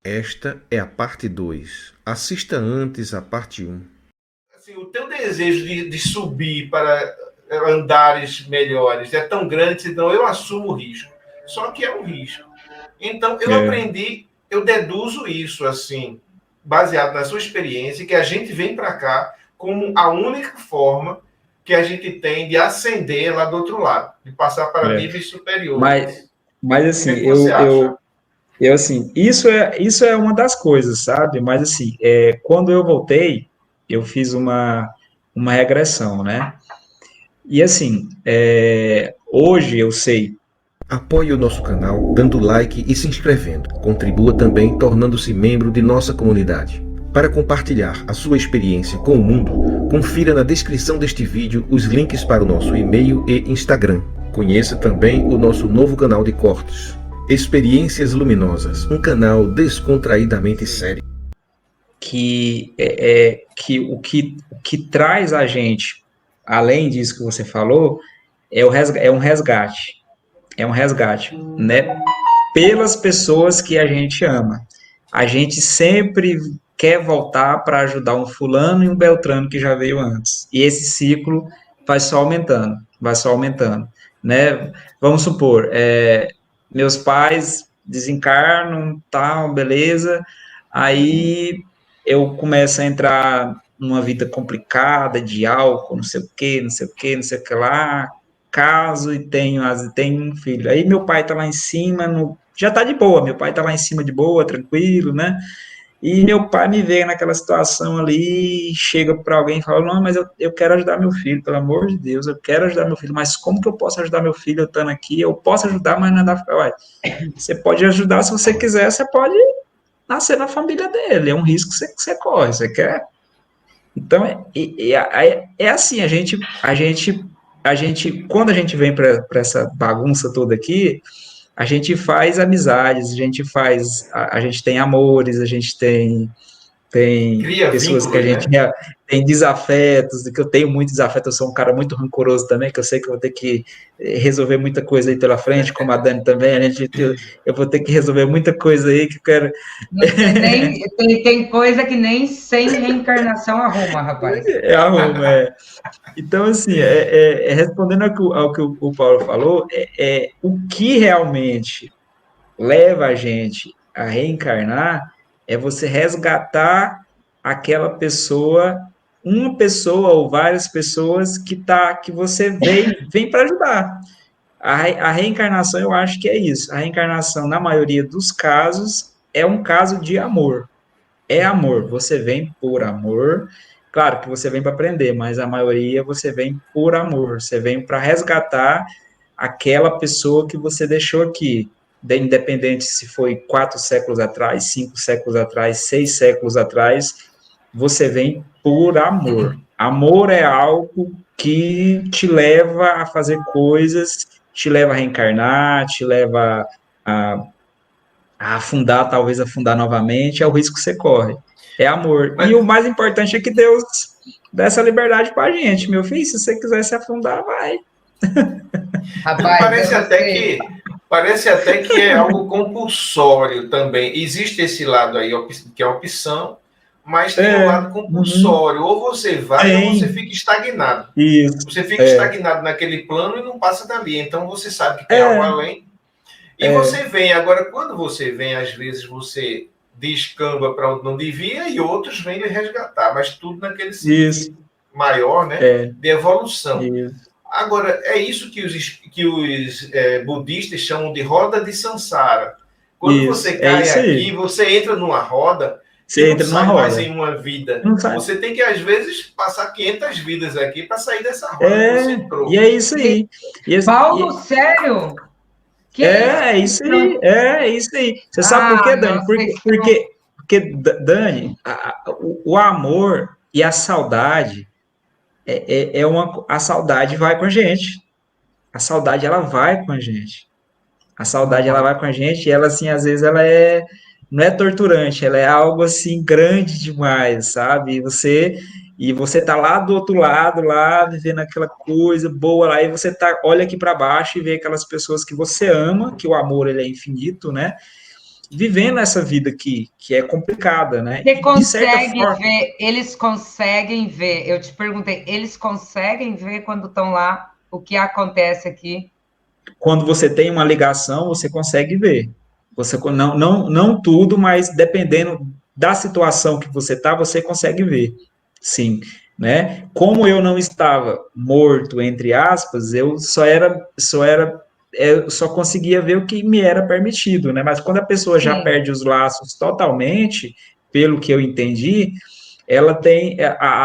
Esta é a parte 2. Assista antes a parte um. Assim, o teu desejo de subir para andares melhores é tão grande, então eu assumo o risco. Só que é um risco. Então eu É, aprendi, eu deduzo isso assim, baseado na sua experiência, que a gente vem para cá como a única forma que a gente tem de ascender lá do outro lado, de passar para é. níveis superiores. Mas, mas O assim, que é que você acha? eu assim, isso é uma das coisas, sabe? Mas assim, quando eu voltei, eu fiz uma regressão, né? E assim, hoje eu sei. Apoie o nosso canal dando like e se inscrevendo. Contribua também tornando-se membro de nossa comunidade. Para compartilhar a sua experiência com o mundo, confira na descrição deste vídeo os links para o nosso e-mail e Instagram. Conheça também o nosso novo canal de cortes. Experiências Luminosas, um canal descontraídamente sério. O que traz a gente, além disso que você falou, é um resgate. É um resgate, né? Pelas pessoas que a gente ama. A gente sempre quer voltar para ajudar um fulano e um beltrano que já veio antes. E esse ciclo vai só aumentando, né? Vamos supor, meus pais desencarnam, tal, beleza. Aí eu começo a entrar numa vida complicada de álcool, não sei o que, não sei o que, não sei o que lá, caso e tenho um filho. Aí meu pai tá lá em cima, já tá de boa, meu pai tá lá em cima de boa, tranquilo, né? E meu pai me vê naquela situação ali, chega para alguém e fala, não, mas eu quero ajudar meu filho, pelo amor de Deus, eu quero ajudar meu filho, mas como que eu posso ajudar meu filho eu estando aqui? Eu posso ajudar, mas não dá pra... Ué, você pode ajudar se você quiser, você pode nascer na família dele, é um risco que você corre, você quer? Então, é assim, a gente, quando a gente vem para essa bagunça toda aqui, a gente faz amizades, a gente tem amores, a gente tem Cria pessoas que a vínculos, gente né? tem desafetos, que eu tenho muito desafeto, eu sou um cara muito rancoroso também, que eu sei que eu vou ter que resolver muita coisa aí pela frente, como a Dani também, eu vou ter que resolver muita coisa aí que eu quero. Tem coisa que nem sem reencarnação arruma, rapaz. Arruma, Então, assim, respondendo ao que o Paulo falou, o que realmente leva a gente a reencarnar é você resgatar aquela pessoa, uma pessoa ou várias pessoas que você vem para ajudar. A reencarnação, eu acho que é isso. A reencarnação, na maioria dos casos, é um caso de amor. É amor. Você vem por amor. Claro que você vem para aprender, mas a maioria você vem por amor. Você vem para resgatar aquela pessoa que você deixou aqui, independente se foi 4 séculos atrás, 5 séculos atrás, 6 séculos atrás, você vem por amor. Amor é algo que te leva a fazer coisas, te leva a reencarnar, te leva a, a afundar, talvez afundar novamente, é o risco que você corre. É amor. E o Mas, mais importante é que Deus dá essa liberdade para a gente. Meu filho, se você quiser se afundar, vai. não, Rapaz, você. parece até que é algo compulsório também. Existe esse lado aí, que é a opção, mas tem o lado Uhum, compulsório. Ou você vai ou você tem. fica estagnado. Isso. Você fica É, estagnado naquele plano e não passa dali. Então você sabe que tem algo é, além. E é. você vem. Agora, quando você vem, às vezes você descamba para onde não devia e outros vêm lhe resgatar, mas tudo naquele Isso. sentido maior, né, É, de evolução. isso. Agora, é isso que os budistas chamam de roda de Sansara. Quando Isso. você É cai isso aqui, aí. você entra numa roda e Você não entra numa sai mais em roda. uma vida. Não sai. Você tem que, às vezes, passar 500 vidas aqui para sair dessa roda que você E entrou. é isso aí. E, Paulo, sério? Que isso? é isso aí. É isso aí. Você sabe por Ah, quê, não, Dani? vocês estão. Porque Dani, o amor e a saudade a saudade vai com a gente. A saudade ela vai com a gente. A saudade ela vai com a gente e ela assim às vezes ela não é torturante, ela é algo assim grande demais, sabe? E você tá lá do outro lado, lá vivendo aquela coisa boa lá, e você olha aqui para baixo e vê aquelas pessoas que você ama, que o amor ele é infinito, né? vivendo essa vida que é complicada, né? Você E, de certa consegue forma, ver, eles conseguem ver, eu te perguntei, eles conseguem ver quando estão lá o que acontece aqui? quando você tem uma ligação, você consegue ver. Você não tudo, mas dependendo da situação que você está, você consegue ver. Sim, né? Como eu não estava morto, entre aspas, eu só conseguia ver o que me era permitido, né? Mas quando a pessoa já Sim. perde os laços totalmente, pelo que eu entendi, ela tem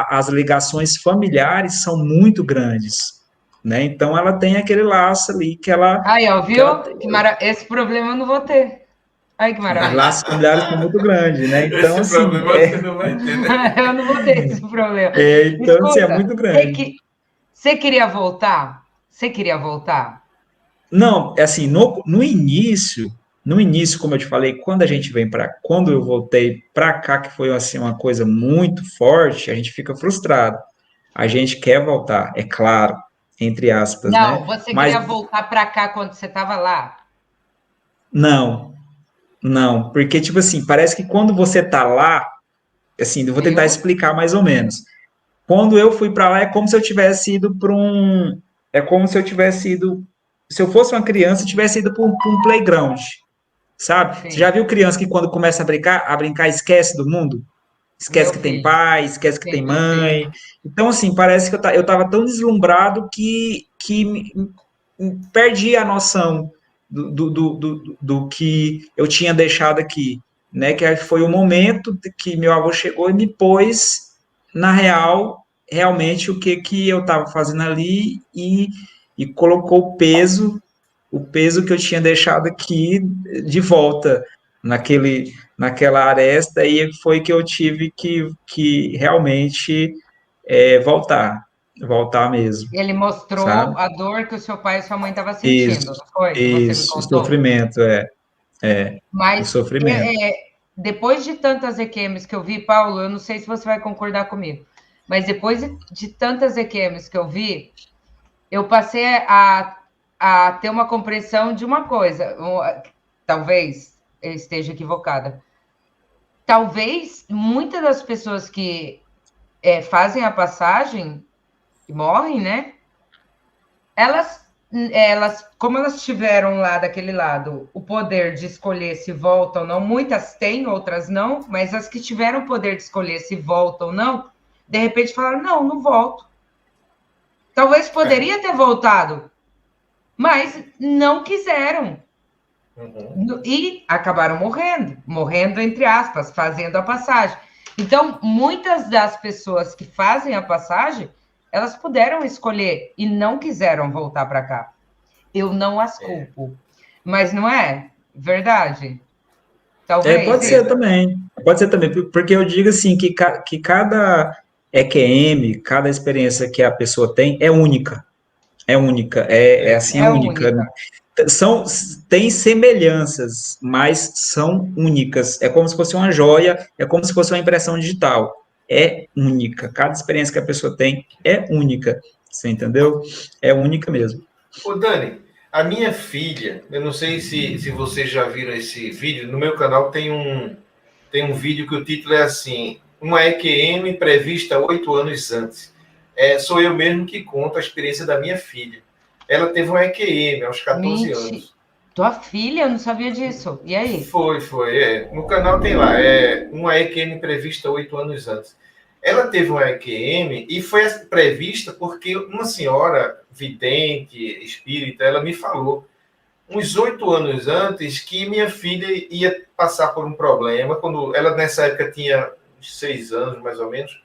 as ligações familiares são muito grandes, né? Então ela tem aquele laço ali Aí, ó, que ela viu? Esse problema eu não vou ter. Ai, que os maravilha. laços familiares são muito grandes, né? Então Esse assim, problema você não vai ter, né? Eu não vou ter esse problema. então assim, é Escuta, muito grande. você queria voltar? Você queria voltar? Não, é assim, no início, como eu te falei, quando eu voltei para cá, que foi assim uma coisa muito forte, a gente fica frustrado. A gente quer voltar, é claro, entre aspas, Não, né? você Mas queria voltar para cá quando você estava lá? não, não, porque tipo assim, parece que quando você tá lá, assim, eu vou tentar Viu? explicar mais ou menos. Quando eu fui para lá, é como se eu tivesse ido para um. É como se eu tivesse ido. Se eu fosse uma criança, eu tivesse ido para um playground, sabe? Você já Sim. viu criança que quando começa a brincar, esquece do mundo? Esquece Meu que tem filho. pai, esquece que tem Sim. mãe. Então, assim, parece que eu estava tão deslumbrado que perdi a noção do que eu tinha deixado aqui, né? Que foi o momento que meu avô chegou e me pôs na real, realmente o que eu estava fazendo ali e colocou o peso que eu tinha deixado aqui de volta naquela aresta, e foi que eu tive que realmente voltar mesmo, Ele mostrou sabe? a dor que o seu pai e sua mãe estavam Isso, sentindo, não foi? Que você me isso, o contou? sofrimento, o Mas sofrimento. depois de tantas EQMs que eu vi, Paulo, eu não sei se você vai concordar comigo, mas depois de tantas EQMs que eu vi, eu passei a ter uma compreensão de uma coisa. Talvez eu esteja equivocada. Talvez muitas das pessoas que fazem a passagem, que morrem, né? Como elas tiveram lá daquele lado o poder de escolher se voltam ou não, muitas têm, outras não, mas as que tiveram o poder de escolher se voltam ou não, de repente falaram: não, não volto. Talvez É. poderia ter voltado, mas não quiseram. Uhum. E acabaram morrendo entre aspas, fazendo a passagem. Então, muitas das pessoas que fazem a passagem, elas puderam escolher e não quiseram voltar para cá. Eu não as É. culpo. Mas não é verdade? Talvez Pode ser isso. também, porque eu digo assim, que cada EQM, cada experiência que a pessoa tem é única, assim, é É única. única. São, tem semelhanças, mas são únicas. É como se fosse uma joia, é como se fosse uma impressão digital. É única. Cada experiência que a pessoa tem é única. Você entendeu? É única mesmo. Ô, Dani, a minha filha, eu não sei se vocês já viram esse vídeo, no meu canal tem um vídeo que o título é assim: uma EQM prevista 8 anos antes. Sou eu mesmo que conto a experiência da minha filha. Ela teve uma EQM aos 14 Mentira. anos. Tua filha, eu não sabia disso. E aí? Foi. No canal tem lá, uma EQM prevista 8 anos antes. Ela teve uma EQM e foi prevista porque uma senhora vidente, espírita, ela me falou uns 8 anos antes que minha filha ia passar por um problema, quando ela nessa época tinha uns 6 anos, mais ou menos.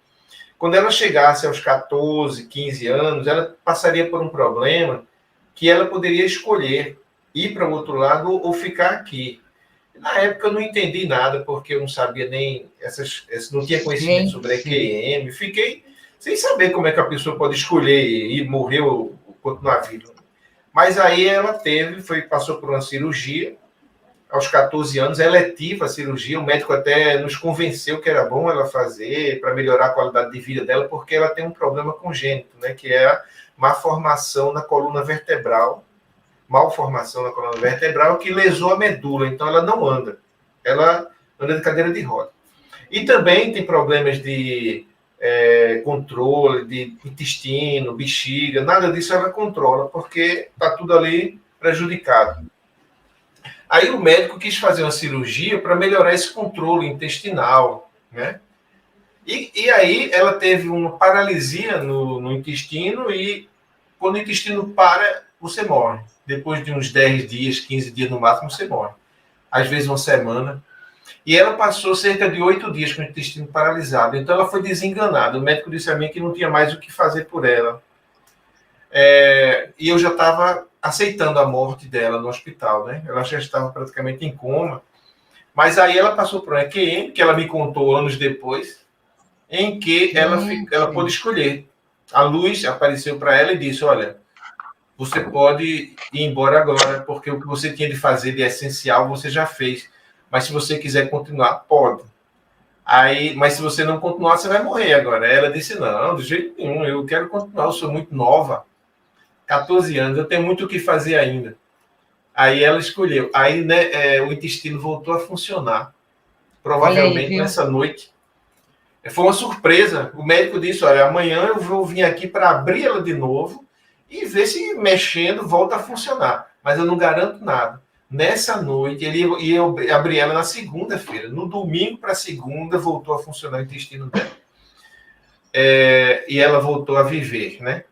Quando ela chegasse aos 14, 15 anos, ela passaria por um problema que ela poderia escolher ir para o outro lado ou ficar aqui. Na época eu não entendi nada, porque eu não sabia nem não tinha conhecimento sobre Gente, EQM. Fiquei sem saber como é que a pessoa pode escolher e morrer ou continuar viva. Mas aí ela passou por uma cirurgia aos 14 anos, eletiva a cirurgia. O médico até nos convenceu que era bom ela fazer para melhorar a qualidade de vida dela, porque ela tem um problema congênito, né, que é a malformação na coluna vertebral, que lesou a medula, então ela não anda. ela anda de cadeira de roda. E também tem problemas de controle, de intestino, bexiga, nada disso ela controla, porque está tudo ali prejudicado. Aí o médico quis fazer uma cirurgia para melhorar esse controle intestinal, né? E aí ela teve uma paralisia no intestino e quando o intestino para, você morre. Depois de uns 10 dias, 15 dias no máximo, você morre. Às vezes uma semana. E ela passou cerca de 8 dias com o intestino paralisado. Então ela foi desenganada. O médico disse a mim que não tinha mais o que fazer por ela. E eu já estava aceitando a morte dela no hospital, né? Ela já estava praticamente em coma. Mas aí ela passou por um EQM, que ela me contou anos depois, em que ela pôde escolher. A luz apareceu para ela e disse, olha, você pode ir embora agora, porque o que você tinha de fazer de essencial você já fez. Mas se você quiser continuar, pode. Mas se você não continuar, você vai morrer agora. Ela disse, não, de jeito nenhum, eu quero continuar, eu sou muito nova. 14 anos, eu tenho muito o que fazer ainda. Aí ela escolheu. Aí, né, o intestino voltou a funcionar. Provavelmente nessa noite. Foi uma surpresa. O médico disse, olha, amanhã eu vou vir aqui para abrir ela de novo e ver se mexendo volta a funcionar. Mas eu não garanto nada. Nessa noite, ele ia abrir ela na segunda-feira. No domingo para segunda, voltou a funcionar o intestino dela. E ela voltou a viver, né?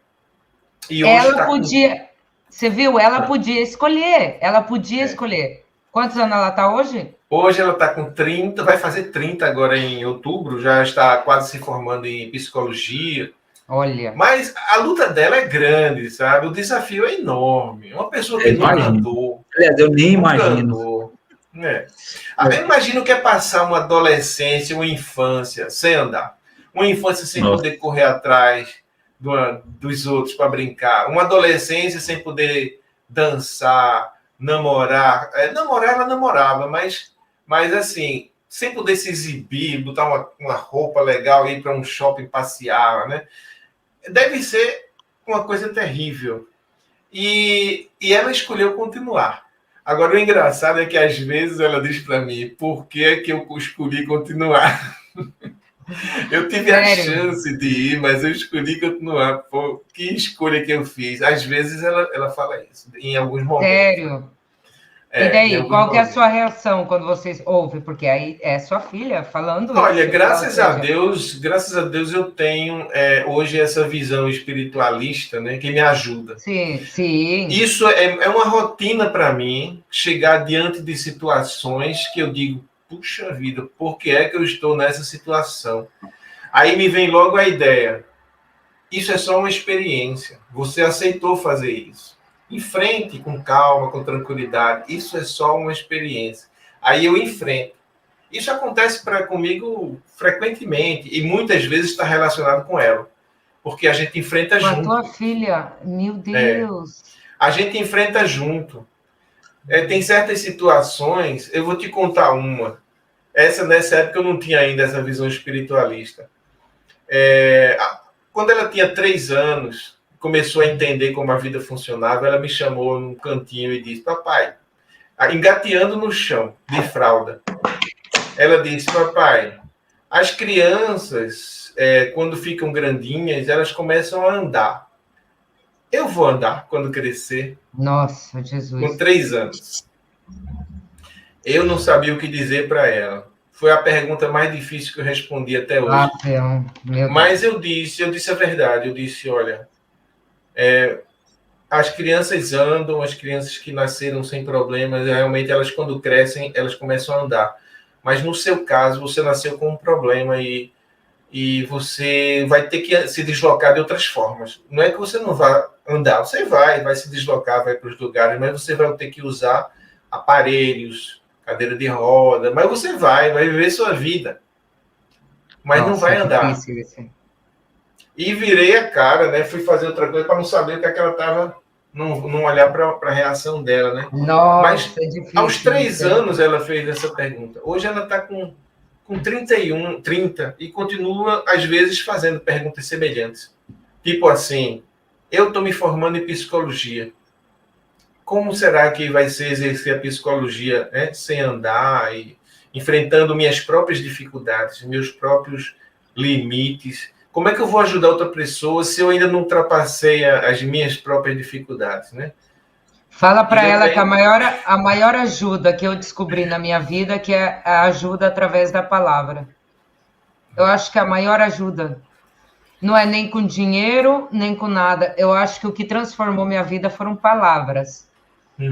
E hoje ela podia... Você viu? Ela podia escolher. Ela podia escolher. Quantos anos ela está hoje? Hoje ela está com 30, vai fazer 30 agora em outubro, já está quase se formando em psicologia. Olha. Mas a luta dela é grande, sabe? O desafio é enorme. Uma pessoa que nunca andou. Aliás, eu nem imagino. Eu imagino que é passar uma adolescência, uma infância sem andar. Uma infância sem poder correr atrás dos outros para brincar. Uma adolescência sem poder dançar, namorar. Namorar, ela namorava, mas assim, sem poder se exibir, botar uma roupa legal, ir para um shopping passear, né? Deve ser uma coisa terrível. E ela escolheu continuar. Agora, o engraçado é que, às vezes, ela diz para mim, por que é que eu escolhi continuar? Eu tive a chance de ir, mas eu escolhi continuar. Pô, que escolha que eu fiz. Às vezes, ela fala isso, em alguns momentos. Sério? E daí, qual que é a sua reação quando vocês ouvem? Porque aí é sua filha falando isso. Olha, graças a Deus eu tenho hoje essa visão espiritualista, né, que me ajuda. Sim, sim. Isso é uma rotina para mim, chegar diante de situações que eu digo, puxa vida, por que é que eu estou nessa situação? Aí me vem logo a ideia, isso é só uma experiência, você aceitou fazer isso. Enfrente com calma, com tranquilidade. Isso é só uma experiência. Aí eu enfrento. Isso acontece comigo frequentemente e muitas vezes está relacionado com ela. Porque a gente enfrenta junto. Com a tua filha, meu Deus. A gente enfrenta junto. Tem certas situações, eu vou te contar uma. Nessa época eu não tinha ainda essa visão espiritualista. Quando ela tinha 3 anos, começou a entender como a vida funcionava, ela me chamou num cantinho e disse, papai, engateando no chão, de fralda, ela disse, papai, as crianças, quando ficam grandinhas, elas começam a andar. Eu vou andar quando crescer. Nossa, Jesus. Com 3 anos. Eu não sabia o que dizer para ela. Foi a pergunta mais difícil que eu respondi até hoje. Mas eu disse a verdade. Eu disse, olha, as crianças andam, as crianças que nasceram sem problemas, realmente elas quando crescem, elas começam a andar. Mas no seu caso, você nasceu com um problema e você vai ter que se deslocar de outras formas. Não é que você não vai andar, você vai se deslocar, vai para os lugares, mas você vai ter que usar aparelhos, cadeira de roda, mas você vai viver sua vida. Mas não vai andar. Difícil. E virei a cara, né? Fui fazer outra coisa para não saber o que ela estava, não olhar para a reação dela, né? Nossa, mas difícil, aos 3 anos ela fez essa pergunta. Hoje ela está com 30 e continua, às vezes, fazendo perguntas semelhantes. Tipo assim, eu estou me formando em psicologia. Como será que vai ser exercer a psicologia, né, sem andar e enfrentando minhas próprias dificuldades, meus próprios limites. Como é que eu vou ajudar outra pessoa se eu ainda não ultrapassei as minhas próprias dificuldades, né? Fala para ela que a maior ajuda que eu descobri na minha vida que é a ajuda através da palavra. Eu acho que a maior ajuda não é nem com dinheiro, nem com nada. Eu acho que o que transformou minha vida foram palavras.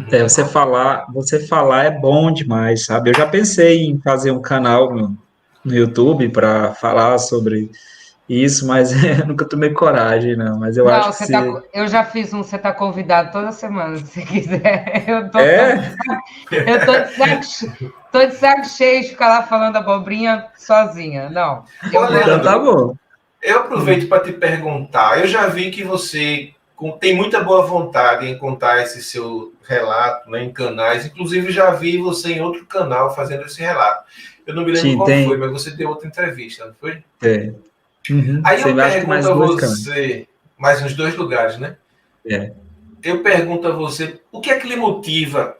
Você falar é bom demais, sabe? Eu já pensei em fazer um canal no YouTube para falar sobre isso, mas eu nunca tomei coragem, não. Mas eu acho Não, que se... eu já fiz um, você está convidado toda semana, se você quiser. É? Eu tô de saco cheio de ficar lá falando abobrinha sozinha. Não. Olha, Então tá bom. eu aproveito para te perguntar. Eu já vi que você tem muita boa vontade em contar esse seu relato, né, em canais. Inclusive, já vi você em outro canal fazendo esse relato. Eu não me lembro Sim, qual tem. foi, mas você deu outra entrevista, não foi? É. Uhum. Aí eu Acho que pergunto mais a dois canais. você, mais uns 2 lugares, né? É. Eu pergunto a você, o que é que lhe motiva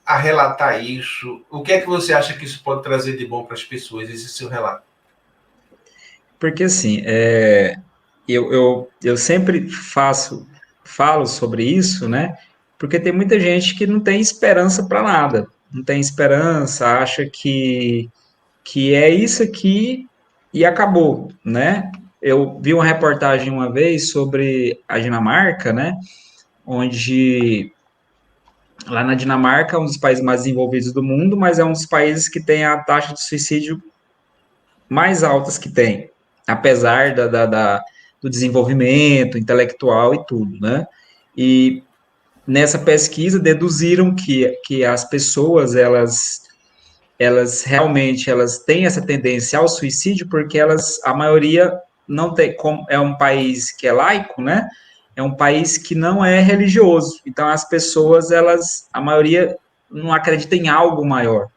a relatar isso? O que é que você acha que isso pode trazer de bom para as pessoas, esse seu relato? Porque assim, eu sempre falo sobre isso, né? Porque tem muita gente que não tem esperança para nada, não tem esperança, acha que é isso aqui e acabou, né? Eu vi uma reportagem uma vez sobre a Dinamarca, né? Onde lá na Dinamarca é um dos países mais desenvolvidos do mundo, mas é um dos países que tem a taxa de suicídio mais altas que tem, apesar do desenvolvimento intelectual e tudo, né? E nessa pesquisa deduziram que as pessoas, elas realmente elas têm essa tendência ao suicídio porque a maioria não tem, como é um país que é laico, né? É um país que não é religioso. Então as pessoas, a maioria não acredita em algo maior,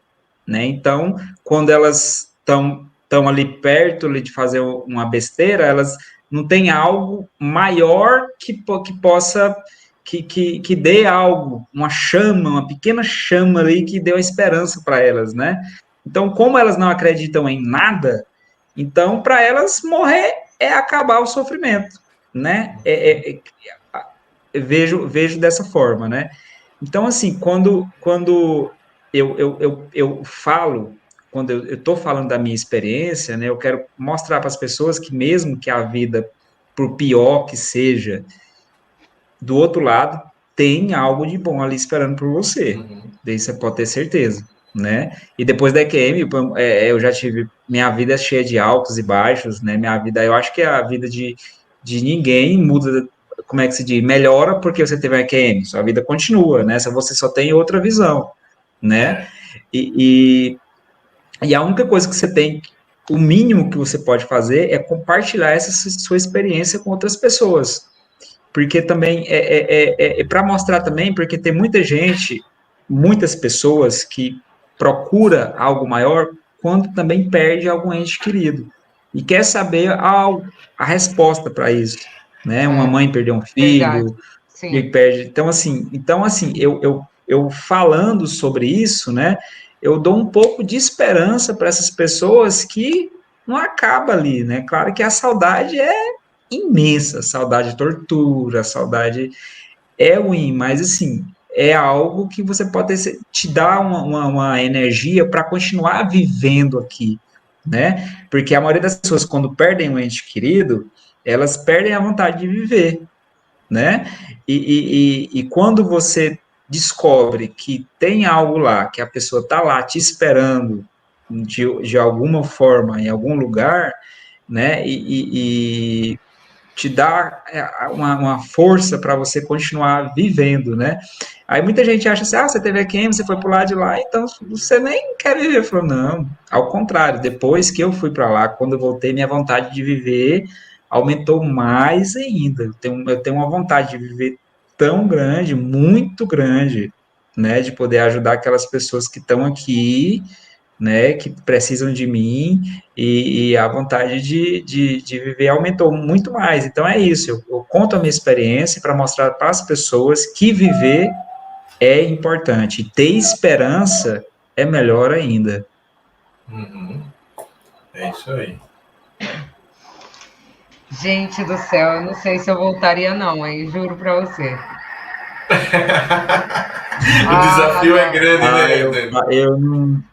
né? Então, quando elas estão ali perto ali, de fazer uma besteira, elas não têm algo maior que possa que dê algo, uma chama, uma pequena chama ali que deu a esperança para elas, né? Então, como elas não acreditam em nada, então para elas morrer é acabar o sofrimento, né? Vejo dessa forma, né? Então, assim, quando eu falo, quando eu estou falando da minha experiência, né, eu quero mostrar para as pessoas que mesmo que a vida, por pior que seja, do outro lado, tem algo de bom ali esperando por você. Daí você pode ter certeza, né? E depois da EQM, eu já tive... Minha vida é cheia de altos e baixos, né? Minha vida, eu acho que a vida de ninguém muda, como é que se diz? Melhora porque você teve a EQM. Sua vida continua, né? Se você só tem outra visão, né? E a única coisa que você tem, o mínimo que você pode fazer é compartilhar essa sua experiência com outras pessoas, porque também para mostrar também, porque tem muita gente, muitas pessoas que procura algo maior quando também perde algum ente querido e quer saber a resposta para isso, né? Uma mãe perdeu um Verdade. filho e Sim. perde. Então assim, eu falando sobre isso, né? Eu dou um pouco de esperança para essas pessoas que não acaba ali, né? Claro que a saudade é imensa, saudade de tortura, saudade é ruim, mas assim, é algo que você pode ter, te dar uma energia para continuar vivendo aqui, né? Porque a maioria das pessoas, quando perdem um ente querido, elas perdem a vontade de viver, né? E quando você descobre que tem algo lá, que a pessoa está lá te esperando de alguma forma, em algum lugar, né? E te dá uma força para você continuar vivendo, né? Aí muita gente acha assim, você teve aqui, você foi para o lado de lá, então você nem quer viver. Eu falo, não, ao contrário, depois que eu fui para lá, quando eu voltei, minha vontade de viver aumentou mais ainda. Eu tenho uma vontade de viver tão grande, muito grande, né? De poder ajudar aquelas pessoas que estão aqui, né, que precisam de mim, e a vontade de viver aumentou muito mais. Então é isso, eu conto a minha experiência para mostrar para as pessoas que viver é importante, ter esperança é melhor ainda. Uhum. É isso aí. Gente do céu, eu não sei se eu voltaria, não, hein? Juro pra você. O Ah, desafio é não. grande, Ah, né, Eusébio?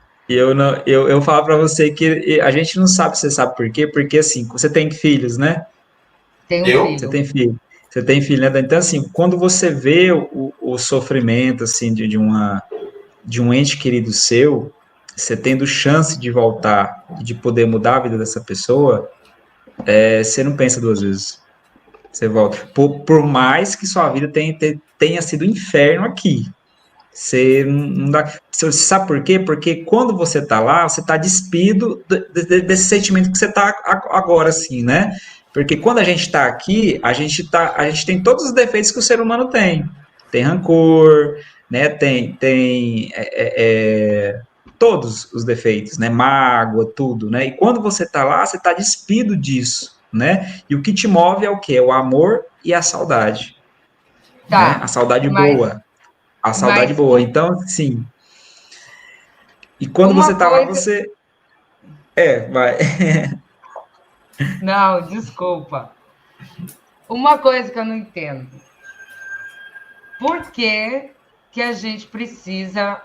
eu falo para você que a gente não sabe, você sabe por quê? Porque assim, você tem filhos, né? Tem um Eu? Você filho. tem filho. Você tem filho, né? Então, assim, quando você vê o sofrimento, assim, de um ente querido seu, você tendo chance de voltar e de poder mudar a vida dessa pessoa, você não pensa duas vezes. Você volta. Por mais que sua vida tenha sido um inferno aqui. Você não dá. Você sabe por quê? Porque quando você está lá, você está despido desse sentimento que você está agora, assim, né? Porque quando a gente está aqui, a gente tem todos os defeitos que o ser humano tem. Tem rancor, né? Todos os defeitos, né? Mágoa, tudo, né? E quando você está lá, você está despido disso, né? E o que te move é o quê? É o amor e a saudade, né? A Tá, saudade mas, boa. A saudade mas boa. Então, sim. E quando você uma tá lá, coisa. você. Vai. Não, desculpa. Uma coisa que eu não entendo. Por que, que a gente precisa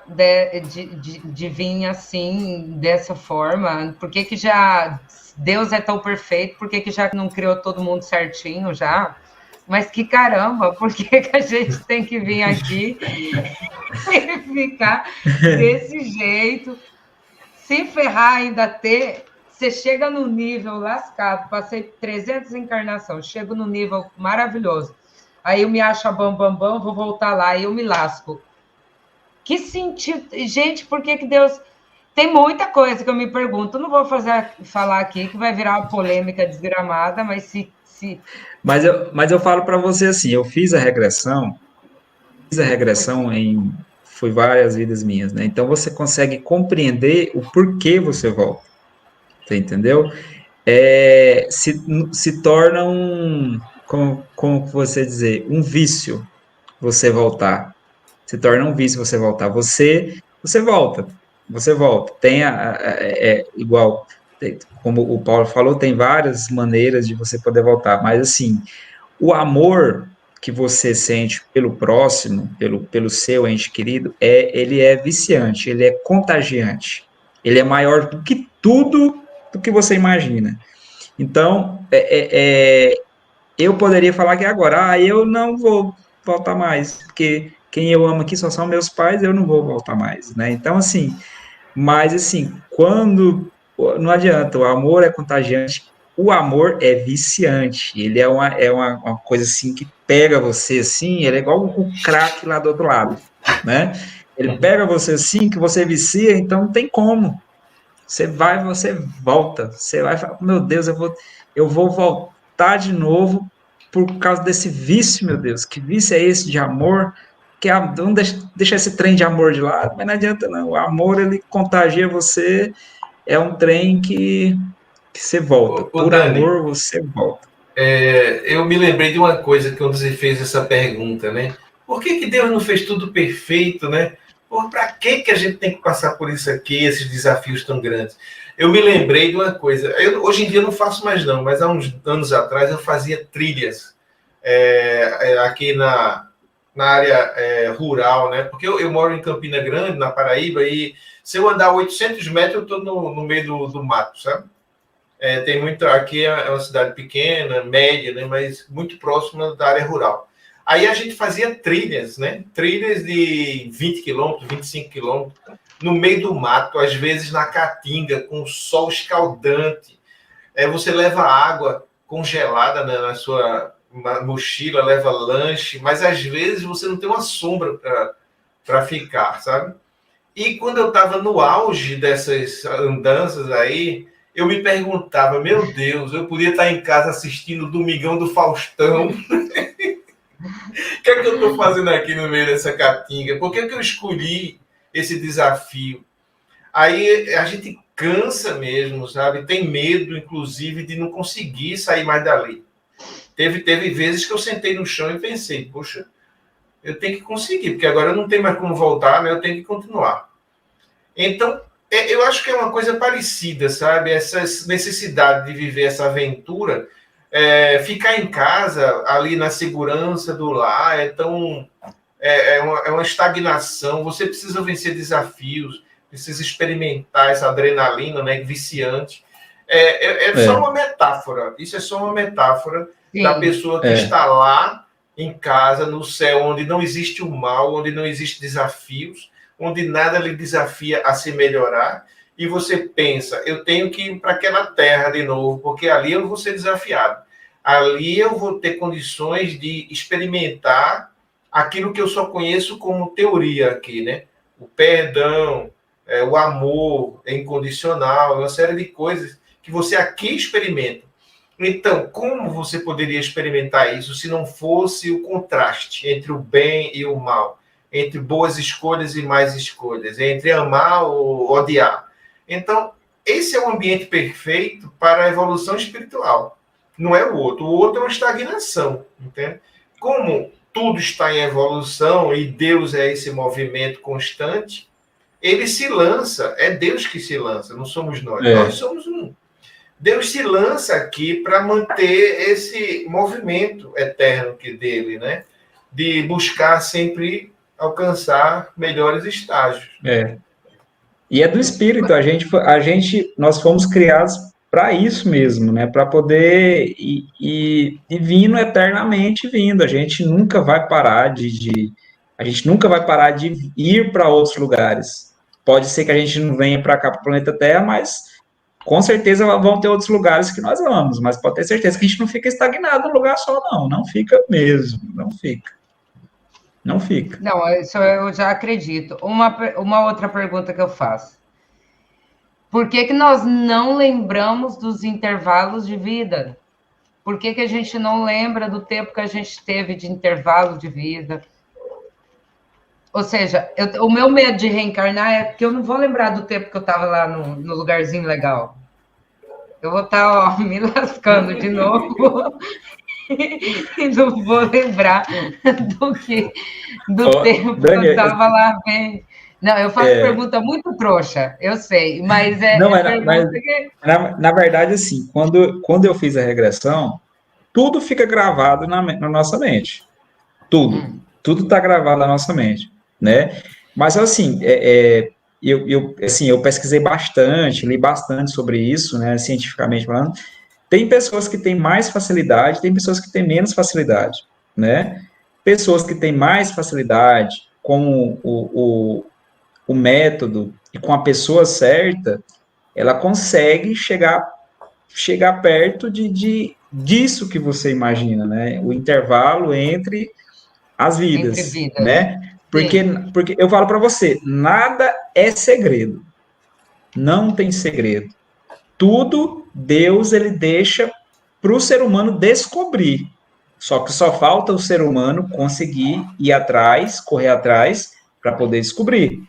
de vir assim, dessa forma? Por que, que já Deus é tão perfeito? Por que, que já não criou todo mundo certinho já? Mas que caramba, por que, que a gente tem que vir aqui e ficar desse jeito, se ferrar ainda ter? Você chega no nível lascado, passei 300 encarnações, chego no nível maravilhoso. Aí eu me acho a bam, vou voltar lá e eu me lasco. Que sentido? Gente, por que que Deus... Tem muita coisa que eu me pergunto, não vou falar aqui, que vai virar uma polêmica desgramada, mas se... Mas eu falo para você assim: eu fiz a regressão em. Foi várias vidas minhas, né? Então você consegue compreender o porquê você volta. Você entendeu? Se torna como você dizer, um vício você voltar. Se torna um vício você voltar. Você volta, você volta. Igual, como o Paulo falou, tem várias maneiras de você poder voltar, mas assim, o amor que você sente pelo próximo, pelo seu ente querido, ele é viciante, ele é contagiante, ele é maior do que tudo do que você imagina. Então, eu poderia falar que agora, eu não vou voltar mais, porque quem eu amo aqui só são meus pais, eu não vou voltar mais, né? Então, assim, mas assim, quando não adianta, o amor é contagiante, o amor é viciante, ele uma coisa assim que pega você assim, ele é igual o crack lá do outro lado, né? Ele pega você assim, que você vicia, então não tem como. Você vai, você volta. Você vai falar, meu Deus, eu vou voltar de novo por causa desse vício, meu Deus. Que vício é esse de amor? Vamos deixar esse trem de amor de lado, mas não adianta não. O amor, ele contagia você, é um trem que você volta. Ô, Por Dani, amor, você volta. eu me lembrei de uma coisa quando você fez essa pergunta, né? Por que, que Deus não fez tudo perfeito, né? Para que a gente tem que passar por isso aqui, esses desafios tão grandes? Eu me lembrei de uma coisa. Hoje em dia eu não faço mais não, mas há uns anos atrás eu fazia trilhas aqui na área rural, né? Porque eu moro em Campina Grande, na Paraíba, e se eu andar 800 metros eu estou no meio do mato, sabe? Tem muito. Aqui é uma cidade pequena, média, né, mas muito próxima da área rural. Aí a gente fazia trilhas, né? Trilhas de 20 quilômetros, 25 quilômetros, no meio do mato, às vezes na caatinga, com sol escaldante. Você leva água congelada na sua mochila, leva lanche, mas às vezes você não tem uma sombra para ficar, sabe? E quando eu estava no auge dessas andanças aí, eu me perguntava, meu Deus, eu podia estar em casa assistindo o Domingão do Faustão. O que é que eu estou fazendo aqui no meio dessa caatinga? Por que eu escolhi esse desafio? Aí a gente cansa mesmo, sabe? Tem medo, inclusive, de não conseguir sair mais dali. Teve vezes que eu sentei no chão e pensei, poxa, eu tenho que conseguir, porque agora eu não tenho mais como voltar, né? Eu tenho que continuar. Então, Eu acho que é uma coisa parecida, sabe? Essa necessidade de viver essa aventura, ficar em casa, ali na segurança do lar, é uma estagnação. Você precisa vencer desafios, precisa experimentar essa adrenalina, né, viciante. É só uma metáfora. Isso é só uma metáfora da Sim. pessoa que está lá em casa, no céu, onde não existe o mal, onde não existe desafios, onde nada lhe desafia a se melhorar. E você pensa, eu tenho que ir para aquela terra de novo, porque ali eu vou ser desafiado. Ali eu vou ter condições de experimentar aquilo que eu só conheço como teoria aqui, né? O perdão, o amor incondicional, uma série de coisas que você aqui experimenta. Então, como você poderia experimentar isso se não fosse o contraste entre o bem e o mal, entre boas escolhas e más escolhas, entre amar ou odiar? Então, esse é o ambiente perfeito para a evolução espiritual. Não é o outro. O outro é uma estagnação, entende? Como tudo está em evolução e Deus é esse movimento constante, ele se lança, é Deus que se lança, não somos nós. Nós somos um. Deus se lança aqui para manter esse movimento eterno que dele, né? De buscar sempre alcançar melhores estágios. E é do espírito, nós fomos criados para isso mesmo, né? Para poder ir vindo eternamente vindo. A gente nunca vai parar de ir para outros lugares. Pode ser que a gente não venha para cá, para o planeta Terra, mas com certeza vão ter outros lugares que nós vamos, mas pode ter certeza que a gente não fica estagnado num lugar só, não fica mesmo, não fica. Não, isso eu já acredito. Uma outra pergunta que eu faço. Por que nós não lembramos dos intervalos de vida? Por que a gente não lembra do tempo que a gente teve de intervalo de vida? Ou seja, o meu medo de reencarnar é que eu não vou lembrar do tempo que eu estava lá no lugarzinho legal. Eu vou estar me lascando de novo e não vou lembrar do tempo Dani, que eu estava lá bem. Não, eu faço pergunta muito trouxa, eu sei, mas pergunta que... Na verdade, assim, quando eu fiz a regressão, tudo fica gravado na nossa mente. Tudo está gravado na nossa mente, né? Mas, assim, eu pesquisei bastante, li bastante sobre isso, né, cientificamente falando. Tem pessoas que têm mais facilidade, tem pessoas que têm menos facilidade, né? Pessoas que têm mais facilidade com o método e com a pessoa certa, ela consegue chegar perto disso que você imagina, né? O intervalo entre as vidas, né? Porque eu falo para você, nada é segredo. Não tem segredo. Tudo Deus ele deixa para o ser humano descobrir. Só que só falta o ser humano conseguir ir atrás, correr atrás, para poder descobrir,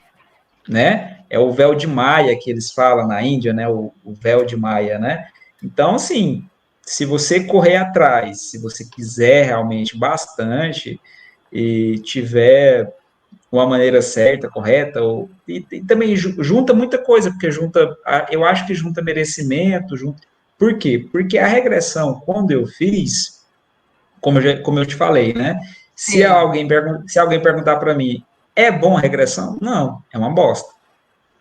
né? É o véu de Maia que eles falam na Índia, né? O véu de Maia, né? Então, assim, se você correr atrás, se você quiser realmente bastante e tiver uma maneira certa, correta, e também junta muita coisa, porque eu acho que junta merecimento, por quê? Porque a regressão, quando eu fiz, como eu te falei, né? Se alguém perguntar para mim, é bom a regressão? Não, é uma bosta.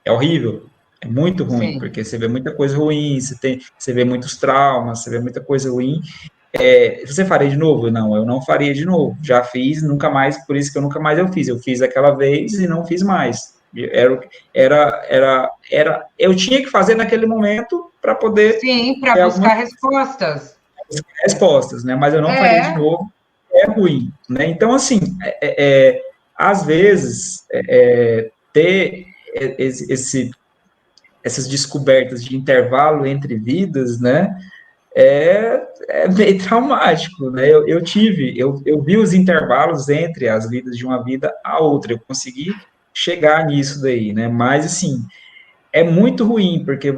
É horrível, é muito ruim, porque você vê muita coisa ruim, você vê muitos traumas, você vê muita coisa ruim. Você faria de novo? Não, eu não faria de novo. Já fiz, nunca mais, por isso que eu nunca mais eu fiz. Eu fiz aquela vez e não fiz mais. Eu tinha que fazer naquele momento para poder... Sim, para buscar respostas, né? Mas eu não faria de novo. É ruim, né? Então, assim, às vezes, ter essas descobertas de intervalo entre vidas, né? É meio traumático, né? Eu vi os intervalos entre as vidas de uma vida a outra, eu consegui chegar nisso daí, né? Mas, assim, é muito ruim, porque,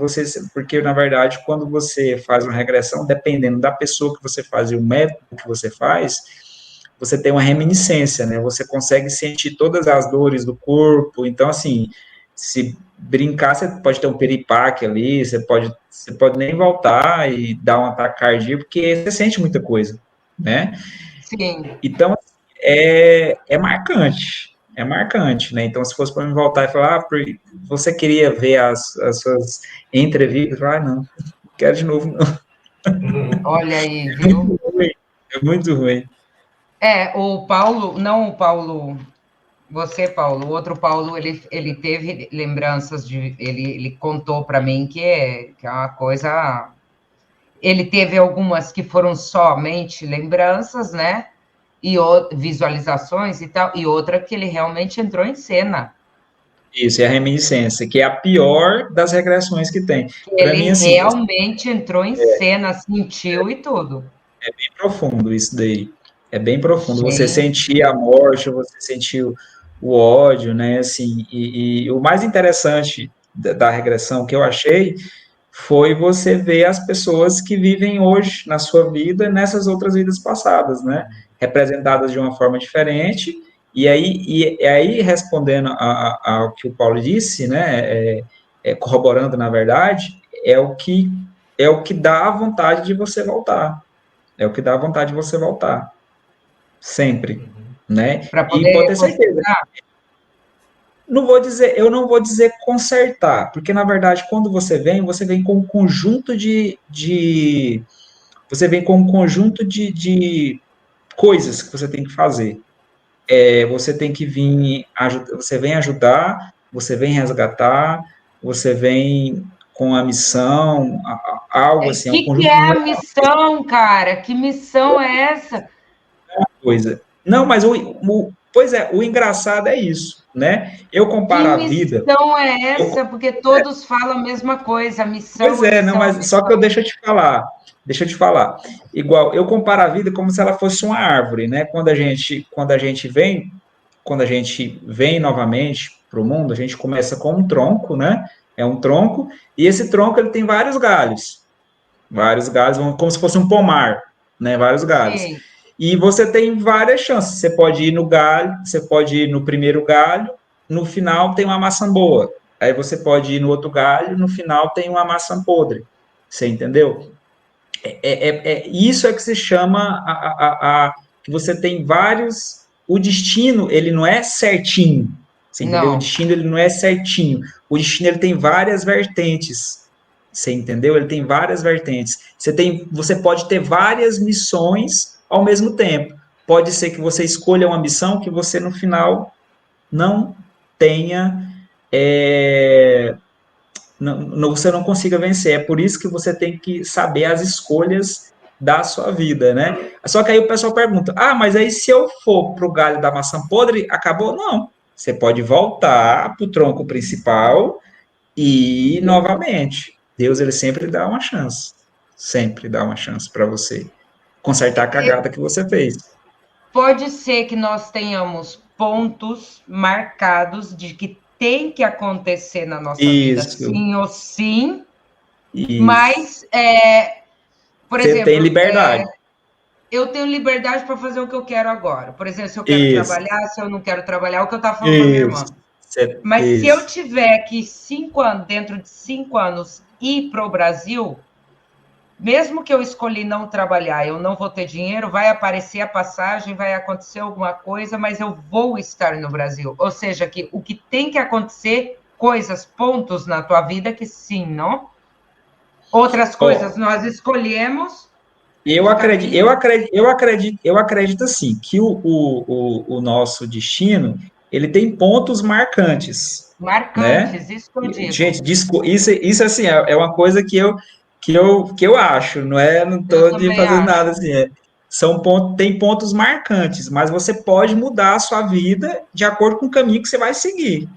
na verdade, quando você faz uma regressão, dependendo da pessoa que você faz e o método que você faz, você tem uma reminiscência, né? Você consegue sentir todas as dores do corpo, então, assim, se brincar, você pode ter um piripaque ali, você pode nem voltar e dar um ataque cardíaco, porque você sente muita coisa, né? Sim. Então, é marcante, né? Então, se fosse para me voltar e falar, você queria ver as suas entrevistas, eu falar, não quero de novo, não. Olha aí, viu? É muito ruim. O Paulo, não o Paulo, você, Paulo, o outro Paulo, ele teve lembranças ele contou para mim que é uma coisa. Ele teve algumas que foram somente lembranças, né? E visualizações e tal, e outra que ele realmente entrou em cena. Isso, é a reminiscência, que é a pior das regressões que tem. Para Ele mim, assim, realmente entrou em cena, sentiu e tudo. é bem profundo isso daí. É bem profundo. Você Gente, sentir a morte, você sentir o ódio, né? Assim, e o mais interessante da regressão que eu achei foi você ver as pessoas que vivem hoje na sua vida nessas outras vidas passadas, né? Representadas de uma forma diferente. E aí respondendo ao que o Paulo disse, né? Corroborando, na verdade, é o que dá a vontade de você voltar. É o que dá vontade de você voltar. Sempre, né? para E pode poder ter certeza. consertar. Eu não vou dizer consertar, porque na verdade, quando você vem com um conjunto você vem com um conjunto de coisas que você tem que fazer. Você tem que vir, você vem ajudar, você vem resgatar, você vem com a missão, algo O assim, é um que conjunto de é a missão, cara? Que missão é essa? coisa. Não, mas pois é, o engraçado é isso, né? Eu Que comparo a vida. missão é essa? Porque todos falam a mesma coisa, Pois missão, é, não, missão, mas só que missão. deixa eu te falar. Igual, eu comparo a vida como se ela fosse uma árvore, né? Quando a gente vem novamente para o mundo, a gente começa com um tronco, né? É um tronco, e esse tronco ele tem vários galhos, como se fosse um pomar, né? Vários galhos. Sim. E você tem várias chances. Você pode ir no galho, você pode ir no primeiro galho, no final tem uma maçã boa. Aí você pode ir no outro galho, no final tem uma maçã podre. Você entendeu? Isso é que se chama que você tem vários. O destino ele não é certinho. Você entendeu? O Não. destino ele não é certinho. O destino ele tem várias vertentes. Você entendeu? Ele tem várias vertentes. Você pode ter várias missões ao mesmo tempo. Pode ser que você escolha uma missão que você no final não tenha, você não consiga vencer. É por isso que você tem que saber as escolhas da sua vida, né? Só que aí o pessoal pergunta: mas aí se eu for pro galho da maçã podre, acabou? Não. Você pode voltar pro tronco principal e ir novamente. Deus ele sempre dá uma chance para você consertar a cagada que você fez. Pode ser que nós tenhamos pontos marcados de que tem que acontecer na nossa vida, Isso, sim ou sim, isso. mas, por Você tem exemplo, liberdade. eu tenho liberdade para fazer o que eu quero agora. Por exemplo, se eu quero Isso, trabalhar, se eu não quero trabalhar, é o que eu estava falando para minha isso, irmã. Mas se eu isso. tiver que 5 anos, dentro de 5 anos, ir para o Brasil, mesmo que eu escolhi não trabalhar, eu não vou ter dinheiro, vai aparecer a passagem, vai acontecer alguma coisa, mas eu vou estar no Brasil. Ou seja, que o que tem que acontecer, coisas, pontos na tua vida que sim, não? Outras coisas Ó, nós escolhemos eu o acredito, caminho. eu acredito assim, que o nosso destino, ele tem pontos marcantes, né? Marcantes, isso que eu digo. Gente, isso assim, é uma coisa que eu acho, não Eu estou também fazendo nada acho. assim, tem pontos marcantes, mas você pode mudar a sua vida de acordo com o caminho que você vai seguir.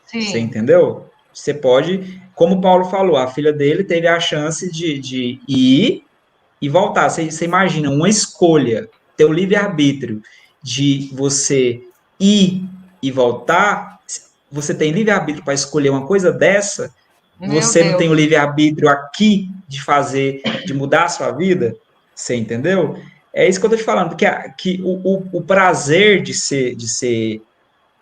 Você Sim. entendeu? Você pode, como o Paulo falou, a filha dele teve a chance de ir e voltar. Você imagina uma escolha, teu livre-arbítrio de você ir e voltar, você tem livre-arbítrio para escolher uma coisa dessa, Meu você não tem o Deus. livre-arbítrio aqui de mudar a sua vida, você entendeu? É isso que eu estou te falando, que o prazer de ser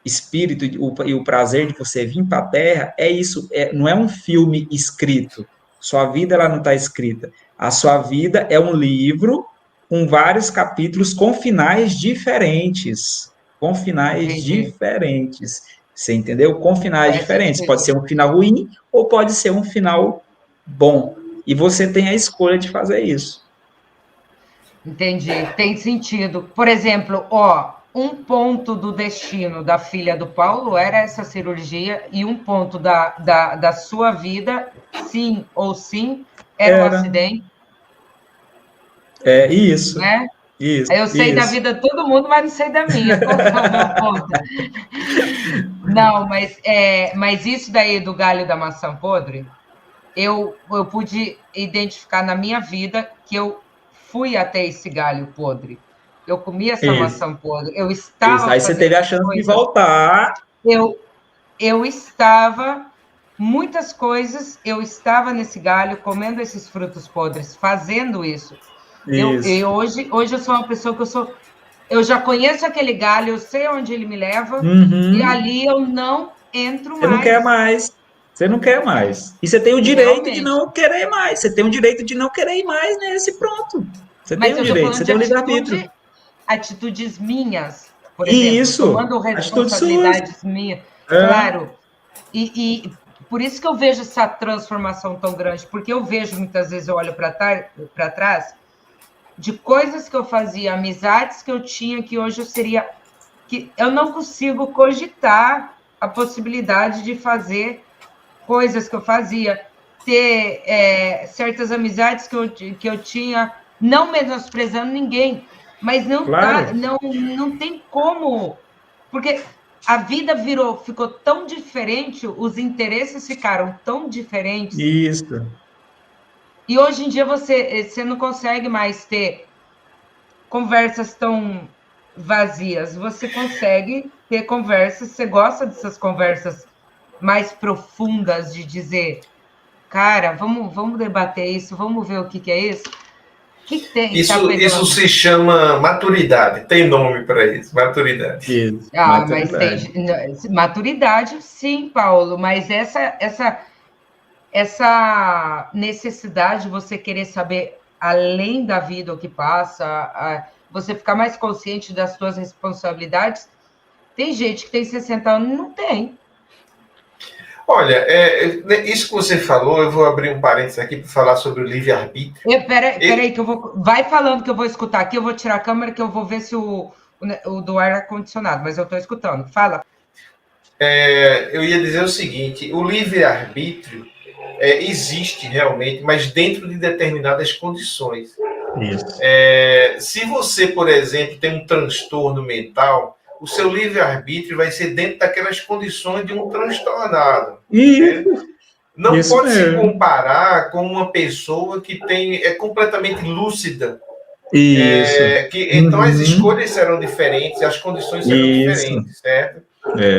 espírito e o prazer de você vir para a Terra é isso, não é um filme escrito. Sua vida ela não está escrita. A sua vida é um livro com vários capítulos com finais diferentes. Com finais Entendi. diferentes. Você entendeu? Com finais Faz diferentes. Pode sentido. ser um final ruim ou pode ser um final bom. E você tem a escolha de fazer isso. Entendi, tem sentido. Por exemplo, ó, um ponto do destino da filha do Paulo era essa cirurgia, e um ponto da sua vida, sim ou sim, era um acidente, Isso. né? Isso. Eu sei da vida de todo mundo, mas não sei da minha. Qual foi o meu ponto? Não, mas isso daí do galho da maçã podre, eu pude identificar na minha vida que eu fui até esse galho podre. Eu comi essa maçã podre. Eu estava Aí você teve a chance de voltar. Eu estava, muitas coisas, eu estava nesse galho, comendo esses frutos podres, fazendo isso. Hoje eu sou uma pessoa que eu já conheço aquele galho, eu sei onde ele me leva, e ali eu não entro mais. Você não quer mais. Você não quer mais. E você tem o direito de não querer mais. Você tem o direito de não querer ir mais nesse pronto. Você tem o direito, você tem o livre-arbítrio. Atitudes minhas, por exemplo, tomando responsabilidades minhas. Claro. E por isso que eu vejo essa transformação tão grande, porque eu vejo, muitas vezes, eu olho para trás, de coisas que eu fazia, amizades que eu tinha, que hoje que eu não consigo cogitar a possibilidade de fazer coisas que eu fazia, ter certas amizades que eu tinha, não menosprezando ninguém, mas não tem como, porque a vida ficou tão diferente, os interesses ficaram tão diferentes. Isso. E hoje em dia você não consegue mais ter conversas tão vazias, você consegue ter conversas, você gosta dessas conversas mais profundas, de dizer, cara, vamos debater isso, vamos ver o que é isso. Que tem? Isso se chama maturidade, tem nome para isso, maturidade. Isso, maturidade. Mas tem maturidade, sim, Paulo, mas essa necessidade de você querer saber além da vida o que passa, você ficar mais consciente das suas responsabilidades. Tem gente que tem 60 anos e não tem. Olha, isso que você falou, eu vou abrir um parênteses aqui para falar sobre o livre-arbítrio. Peraí, que eu vou. Vai falando que eu vou escutar aqui, eu vou tirar a câmera que eu vou ver se o do ar-condicionado, mas eu estou escutando. Fala. Eu ia dizer o seguinte: o livre-arbítrio existe realmente, mas dentro de determinadas condições. Isso. Se você, por exemplo, tem um transtorno mental, o seu livre-arbítrio vai ser dentro daquelas condições de um transtornado. Não pode se comparar com uma pessoa que é completamente lúcida. Então as escolhas serão diferentes, as condições serão diferentes, certo?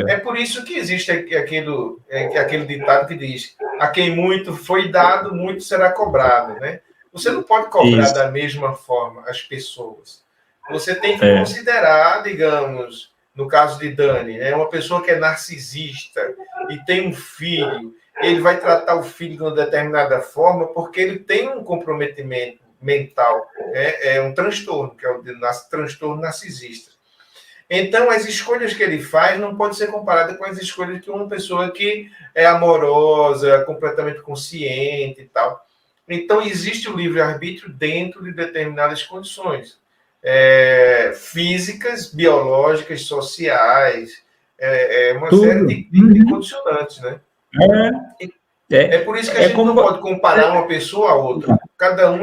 É por isso que existe aquele ditado que diz: a quem muito foi dado, muito será cobrado, né? Você não pode cobrar da mesma forma as pessoas. Você tem que considerar, digamos, no caso de Dani, né, uma pessoa que é narcisista e tem um filho, ele vai tratar o filho de uma determinada forma porque ele tem um comprometimento mental, é um transtorno, que é o transtorno narcisista. Então, as escolhas que ele faz não podem ser comparadas com as escolhas de uma pessoa que é amorosa, completamente consciente e tal. Então, existe o livre-arbítrio dentro de determinadas condições. Físicas, biológicas, sociais, uma série de condicionantes, né? É por isso que a gente não pode comparar uma pessoa a outra. Cada um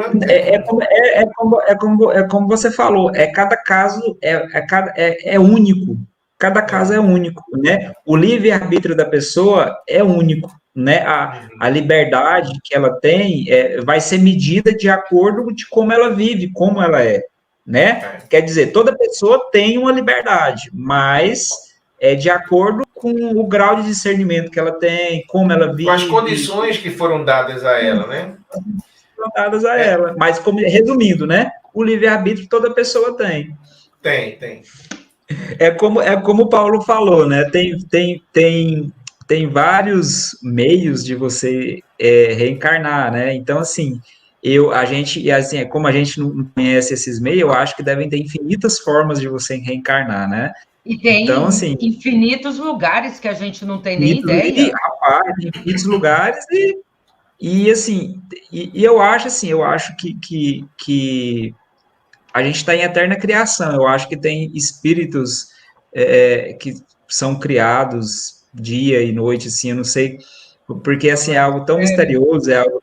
como você falou, cada caso é único. Cada caso é único, né? O livre-arbítrio da pessoa é único, né? A liberdade que ela tem vai ser medida de acordo de como ela vive, como ela é, né? Quer dizer, toda pessoa tem uma liberdade, mas de acordo com o grau de discernimento que ela tem, como ela vive. Com as condições que foram dadas a ela, né? Foram dadas a ela. Mas, resumindo, né? O livre-arbítrio toda pessoa tem. Tem. É como o Paulo falou, né? Tem vários meios de você reencarnar, né? Então, assim, a gente, e assim, como a gente não conhece esses meios, eu acho que devem ter infinitas formas de você reencarnar, né? E Então, tem assim, infinitos lugares que a gente não tem nem infinitos, e, ideia. rapaz, infinitos lugares e assim, eu acho assim, eu acho que a gente está em eterna criação. Eu acho que tem espíritos que são criados dia e noite, assim, eu não sei, porque assim é algo tão misterioso, é algo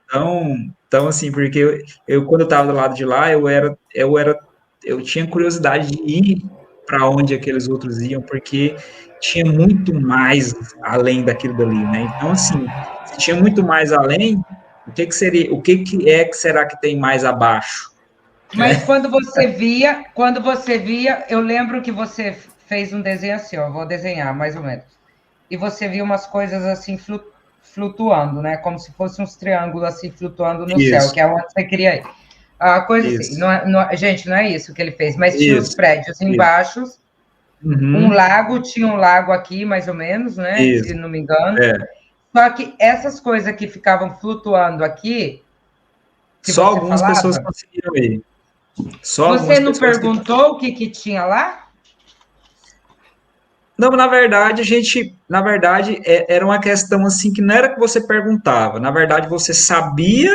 tão assim, porque quando eu estava do lado de lá, eu tinha curiosidade de ir para onde aqueles outros iam, porque tinha muito mais além daquilo dali, né? Então, assim, se tinha muito mais além, o que será que tem mais abaixo? Mas quando você via, eu lembro que você fez um desenho assim, ó, vou desenhar mais ou menos. E você via umas coisas assim flutuando, né? Como se fossem uns triângulos assim flutuando no céu, Isso, que é onde você queria ir. A coisa assim, isso. gente, não é isso que ele fez, mas tinha os Isso, prédios isso. embaixo, Uhum, tinha um lago aqui, mais ou menos, né? Se isso. não me engano. É. Só que essas coisas que ficavam flutuando aqui, que Só você algumas pessoas falava, conseguiram ir. Só você algumas não pessoas que. perguntou o que que tinha lá? Não, na verdade, era uma questão assim que não era que você perguntava. Na verdade, você sabia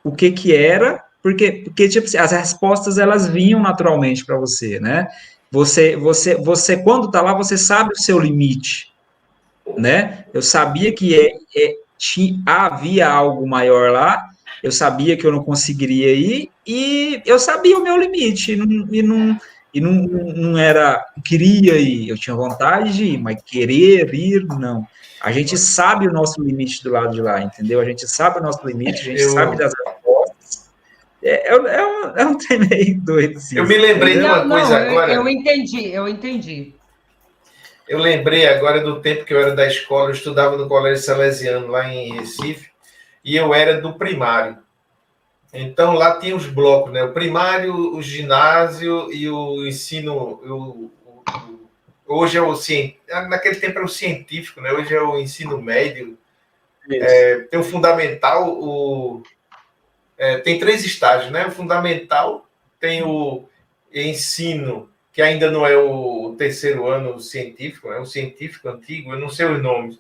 o que era, porque tipo assim, as respostas elas vinham naturalmente para você, né? Você quando tá lá, você sabe o seu limite, né? Eu sabia que havia algo maior lá, eu sabia que eu não conseguiria ir, e eu sabia o meu limite, não era, queria ir, eu tinha vontade de ir, mas querer ir, não. A gente sabe o nosso limite do lado de lá, entendeu? A gente sabe o nosso limite, a gente sabe Eu, das respostas. É um trem meio doido, assim, eu me lembrei de entendeu? Não, uma não, coisa eu agora. entendi, eu entendi. Eu lembrei agora do tempo que eu era da escola, eu estudava no Colégio Salesiano, lá em Recife, e eu era do primário. Então lá tinha os blocos, né? O primário, o ginásio e o ensino. Hoje é o naquele tempo era o científico, né? Hoje é o ensino médio. Isso. Tem o fundamental, tem três estágios, né? O fundamental, tem o ensino, que ainda não é o terceiro ano científico, é um científico antigo, eu não sei os nomes.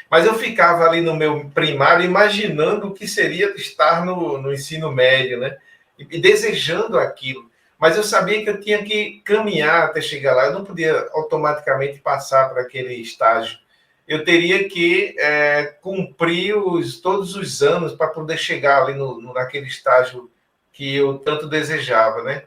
Mas eu ficava ali no meu primário imaginando o que seria estar no ensino médio, né? E desejando aquilo. Mas eu sabia que eu tinha que caminhar até chegar lá. Eu não podia automaticamente passar para aquele estágio. Eu teria que cumprir todos os anos para poder chegar ali naquele estágio que eu tanto desejava, né?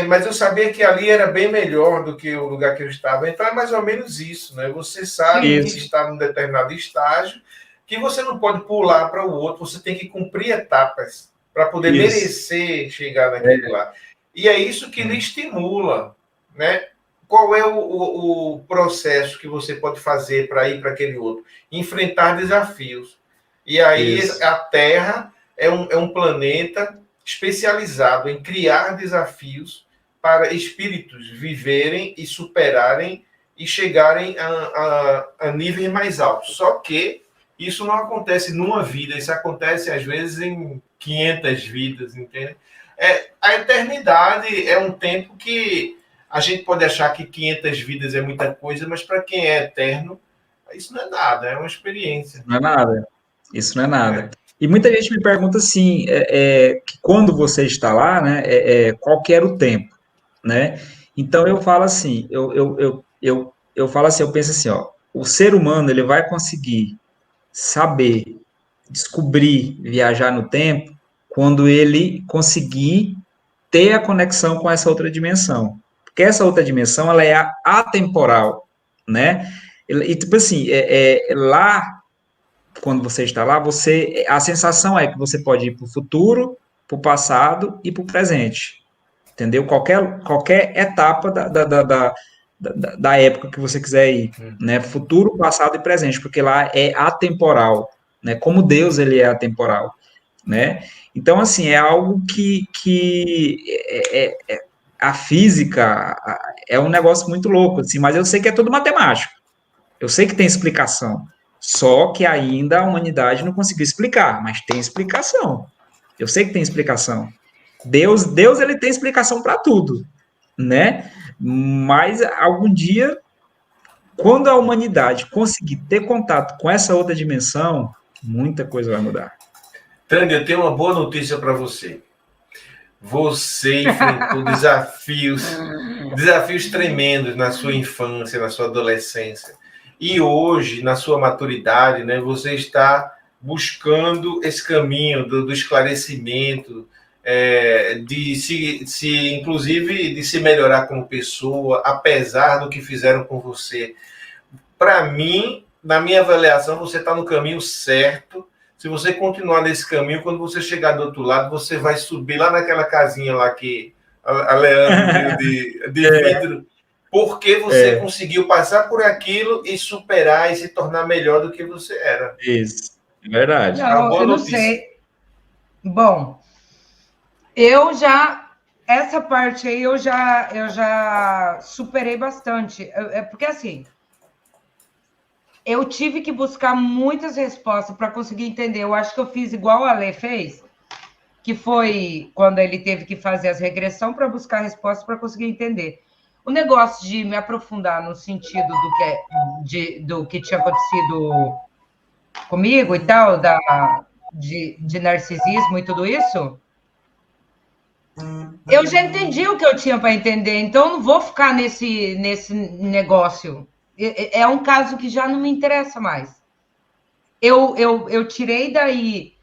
Mas eu sabia que ali era bem melhor do que o lugar que eu estava. Então é mais ou menos isso, né? Você sabe que Sim. Isso. está num determinado estágio, que você não pode pular para o outro, você tem que cumprir etapas para poder Isso. merecer chegar naquele lá. E é isso que lhe estimula, né? Qual é o processo que você pode fazer para ir para aquele outro? Enfrentar desafios. E aí Isso. a Terra é um planeta especializado em criar desafios para espíritos viverem e superarem e chegarem a níveis mais altos. Só que isso não acontece numa vida, isso acontece às vezes em 500 vidas, entende? A eternidade é um tempo que a gente pode achar que 500 vidas é muita coisa, mas para quem é eterno, isso não é nada, é uma experiência. Não é nada. Isso não é nada. Né? E muita gente me pergunta assim, que quando você está lá, né, qual que era o tempo, né? Então eu falo assim, eu falo assim, eu penso assim, ó, o ser humano ele vai conseguir saber, descobrir, viajar no tempo quando ele conseguir ter a conexão com essa outra dimensão, porque essa outra dimensão ela é atemporal, né? E tipo assim, lá quando você está lá, a sensação é que você pode ir para o futuro, para o passado e para o presente, entendeu? Qualquer etapa da época que você quiser ir, né? Futuro, passado e presente, porque lá é atemporal, né? Como Deus ele é atemporal, né? Então assim é algo que a física é um negócio muito louco, assim, mas eu sei que é tudo matemático. Eu sei que tem explicação. Só que ainda a humanidade não conseguiu explicar, mas tem explicação. Eu sei que tem explicação. Deus ele tem explicação para tudo, né? Mas algum dia, quando a humanidade conseguir ter contato com essa outra dimensão, muita coisa vai mudar. Tânia, eu tenho uma boa notícia para você. Você enfrentou desafios tremendos na sua infância, na sua adolescência. E hoje, na sua maturidade, né, você está buscando esse caminho do esclarecimento, inclusive de se melhorar como pessoa, apesar do que fizeram com você. Para mim, na minha avaliação, você está no caminho certo. Se você continuar nesse caminho, quando você chegar do outro lado, você vai subir lá naquela casinha lá que a Leandro viu de vidro, porque você conseguiu passar por aquilo e superar e se tornar melhor do que você era. Isso, é verdade. Não, eu não sei. Bom, essa parte aí eu já superei bastante. Porque assim, eu tive que buscar muitas respostas para conseguir entender. Eu acho que eu fiz igual a Lê fez, que foi quando ele teve que fazer as regressões para buscar respostas para conseguir entender. O negócio de me aprofundar no sentido do que tinha acontecido comigo e tal, de narcisismo e tudo isso, eu já entendi o que eu tinha para entender, então eu não vou ficar nesse negócio. É um caso que já não me interessa mais. Eu tirei daí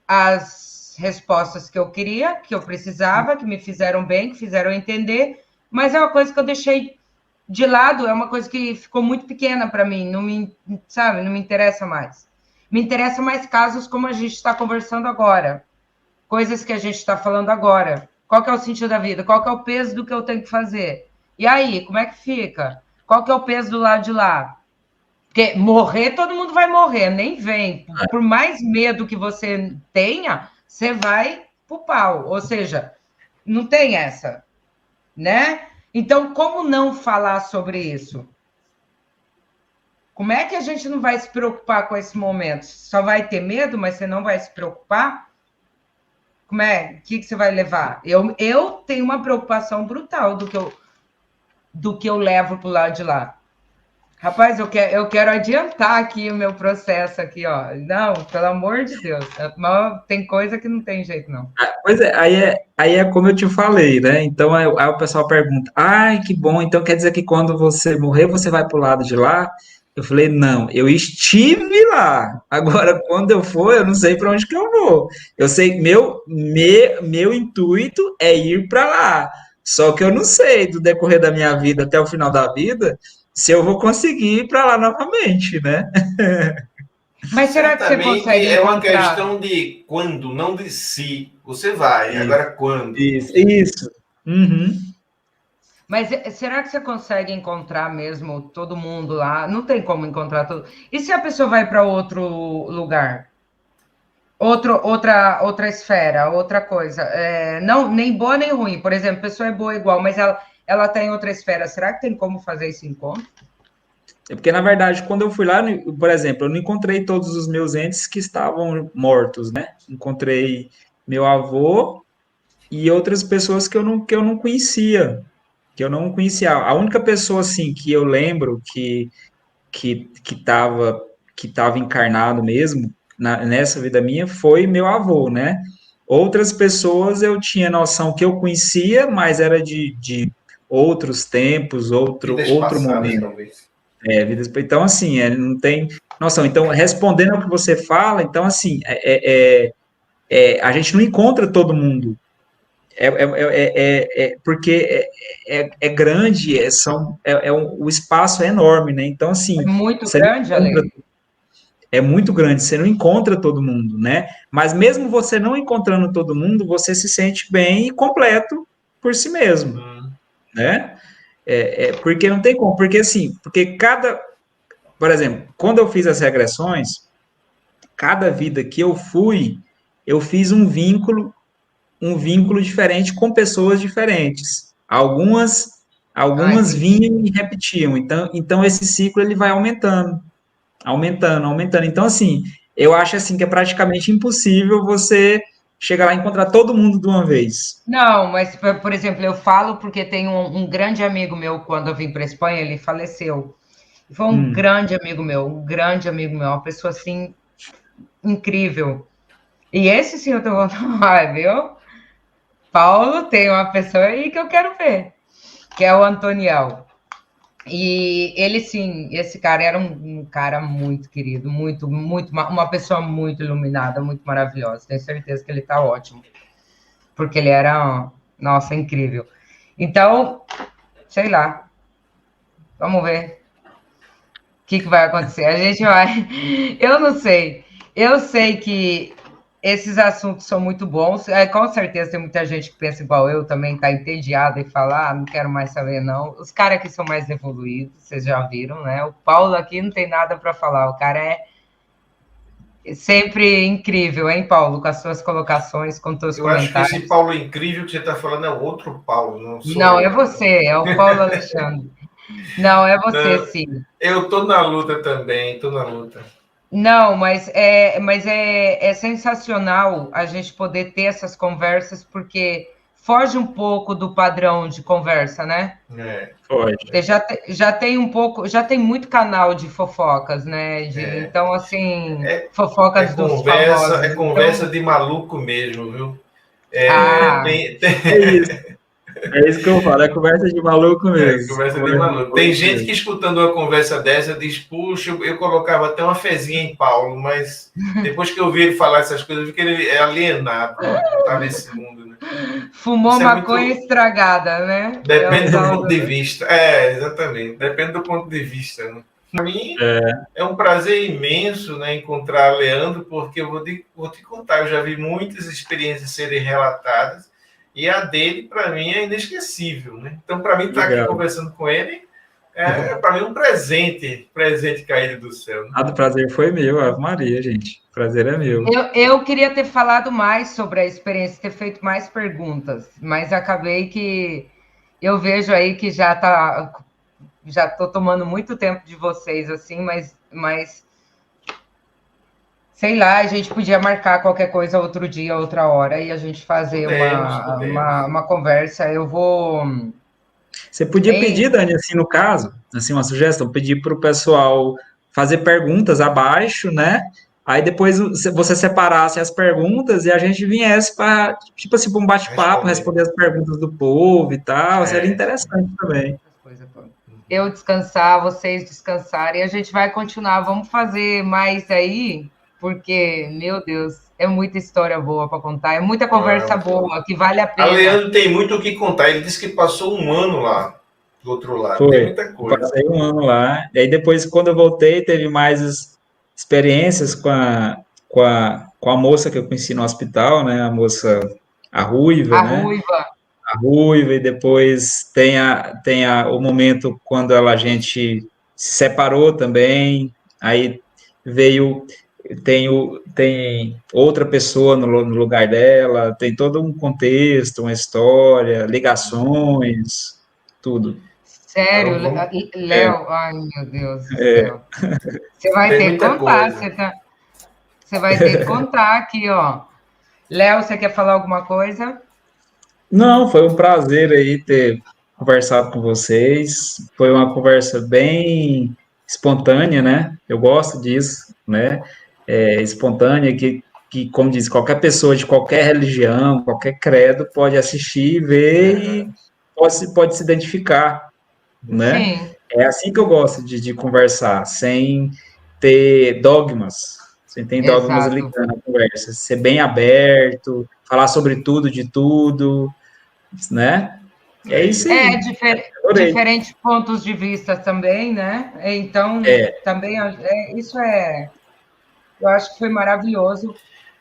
as respostas que eu queria, que eu precisava, que me fizeram bem, que fizeram entender, mas é uma coisa que eu deixei de lado, é uma coisa que ficou muito pequena para mim, não me interessa mais. Me interessa mais casos como a gente está conversando agora, coisas que a gente está falando agora. Qual que é o sentido da vida? Qual que é o peso do que eu tenho que fazer? E aí, como é que fica? Qual que é o peso do lado de lá? Porque morrer, todo mundo vai morrer, nem vem. Por mais medo que você tenha, você vai pro pau. Ou seja, não tem essa, né? Então, como não falar sobre isso? Como é que a gente não vai se preocupar com esse momento? Só vai ter medo, mas você não vai se preocupar? Como é? O que você vai levar? Eu tenho uma preocupação brutal do que eu levo para o lado de lá. Rapaz, eu quero adiantar aqui o meu processo aqui, ó. Não, pelo amor de Deus. Tem coisa que não tem jeito, não. Pois é, aí é como eu te falei, né? Então aí o pessoal pergunta: ai, que bom, então quer dizer que quando você morrer, você vai pro lado de lá? Eu falei: não, eu estive lá. Agora, quando eu for, eu não sei para onde que eu vou. Eu sei, meu intuito é ir para lá. Só que eu não sei, do decorrer da minha vida até o final da vida, se eu vou conseguir ir para lá novamente, né? Mas será que você consegue é uma encontrar? questão de quando, não de se. Você vai, agora quando. Isso. Uhum. Mas será que você consegue encontrar mesmo todo mundo lá? Não tem como encontrar todo. E se a pessoa vai para outro lugar? Outra esfera, outra coisa. Não, nem boa nem ruim. Por exemplo, a pessoa é boa igual, mas ela está em outra esfera. Será que tem como fazer esse encontro? É porque, na verdade, quando eu fui lá, por exemplo, eu não encontrei todos os meus entes que estavam mortos, né? Encontrei meu avô e outras pessoas que eu não conhecia, que eu não conhecia. A única pessoa, assim, que eu lembro que estava encarnado mesmo nessa vida minha foi meu avô, né? Outras pessoas eu tinha noção que eu conhecia, mas era de outros tempos, outro passadas, momento. talvez. Então, assim, não tem noção. Então, respondendo ao que você fala, então, assim, a gente não encontra todo mundo. Porque é grande, o espaço é enorme, né? Então, assim, É muito você não grande, encontra, Ale? é muito grande, você não encontra todo mundo, né? Mas mesmo você não encontrando todo mundo, você se sente bem e completo por si mesmo, né? Porque não tem como, porque assim, por exemplo, quando eu fiz as regressões, cada vida que eu fiz um vínculo diferente com pessoas diferentes. algumas vinham e repetiam. Então esse ciclo ele vai aumentando. Então, assim, eu acho assim que é praticamente impossível você chegar lá e encontrar todo mundo de uma vez. Não, mas, por exemplo, eu falo porque tem um grande amigo meu, quando eu vim para a Espanha, ele faleceu. Foi um grande amigo meu, uma pessoa assim incrível. E esse sim eu tô falando, viu? Paulo, tem uma pessoa aí que eu quero ver, que é o Antoniel. E ele sim, esse cara era um cara muito querido, uma pessoa muito iluminada, muito maravilhosa. Tenho certeza que ele tá ótimo, porque ele era, nossa, incrível. Então, sei lá, vamos ver o que vai acontecer. A gente vai. Eu não sei. Eu sei que esses assuntos são muito bons. Com certeza tem muita gente que pensa igual eu também, está entediada e fala, não quero mais saber, não. Os caras aqui são mais evoluídos, vocês já viram, né? O Paulo aqui não tem nada para falar. O cara é sempre incrível, hein, Paulo? Com as suas colocações, com os seus comentários. Eu acho que esse Paulo incrível que você está falando é outro Paulo, não sou Não, eu. é você, é o Paulo Alexandre. Não, é você, não, sim. Eu tô na luta também, tô na luta. Não, mas é sensacional a gente poder ter essas conversas, porque foge um pouco do padrão de conversa, né? Foge. Já tem um pouco, já tem muito canal de fofocas, né? Então, assim, fofocas dos famosos. É conversa de maluco mesmo, viu? É isso. É isso que eu falo, é conversa de maluco mesmo. Conversa de maluco. Tem gente que escutando uma conversa dessa diz, puxa, eu colocava até uma fezinha em Paulo, mas depois que eu vi ele falar essas coisas, eu vi que ele é alienado, não tá nesse mundo, né? Fumou maconha estragada, né? Depende do ponto de vista. Exatamente. Depende do ponto de vista, né? Para mim, é um prazer imenso, né, encontrar Leandro, porque eu vou te contar, eu já vi muitas experiências serem relatadas, e a dele, para mim, é inesquecível, né? Então, para mim, estar aqui conversando com ele para mim, um presente caído do céu. Né? O prazer foi meu, Ave Maria, gente. O prazer é meu. Eu queria ter falado mais sobre a experiência, ter feito mais perguntas, mas acabei que eu vejo aí que já estou tomando muito tempo de vocês, assim, mas sei lá, a gente podia marcar qualquer coisa outro dia, outra hora, e a gente fazer uma conversa. Eu vou. Você podia pedir, Dani, assim, no caso, assim, uma sugestão, pedir para o pessoal fazer perguntas abaixo, né? Aí depois você separasse as perguntas e a gente viesse para, tipo assim, para um bate-papo, responder as perguntas do povo e tal. Seria interessante também. Eu descansar, vocês descansarem, e a gente vai continuar. Vamos fazer mais aí, porque, meu Deus, é muita história boa para contar, é muita conversa boa, que vale a pena. A Leandro tem muito o que contar. Ele disse que passou um ano lá, do outro lado. Foi. Tem muita coisa. Eu passei um ano lá. E aí depois, quando eu voltei, teve mais experiências com a moça que eu conheci no hospital, né? A Ruiva, né? A Ruiva, e depois tem o momento quando a gente se separou também, aí tem outra pessoa no lugar dela, tem todo um contexto, uma história, ligações, tudo. Sério, Léo? Ai, meu Deus do céu. Você vai ter que contar, você vai ter que contar aqui, ó. Léo, você quer falar alguma coisa? Não, foi um prazer aí ter conversado com vocês. Foi uma conversa bem espontânea, né? Eu gosto disso, né? Espontânea, que, como diz, qualquer pessoa de qualquer religião, qualquer credo pode assistir, ver e pode se identificar, né? Sim. É assim que eu gosto de conversar, sem ter dogmas, sem ter dogmas ligando a conversa, ser bem aberto, falar sobre tudo, de tudo, né? É isso aí. Diferentes pontos de vista também, né? Então, também, eu acho que foi maravilhoso.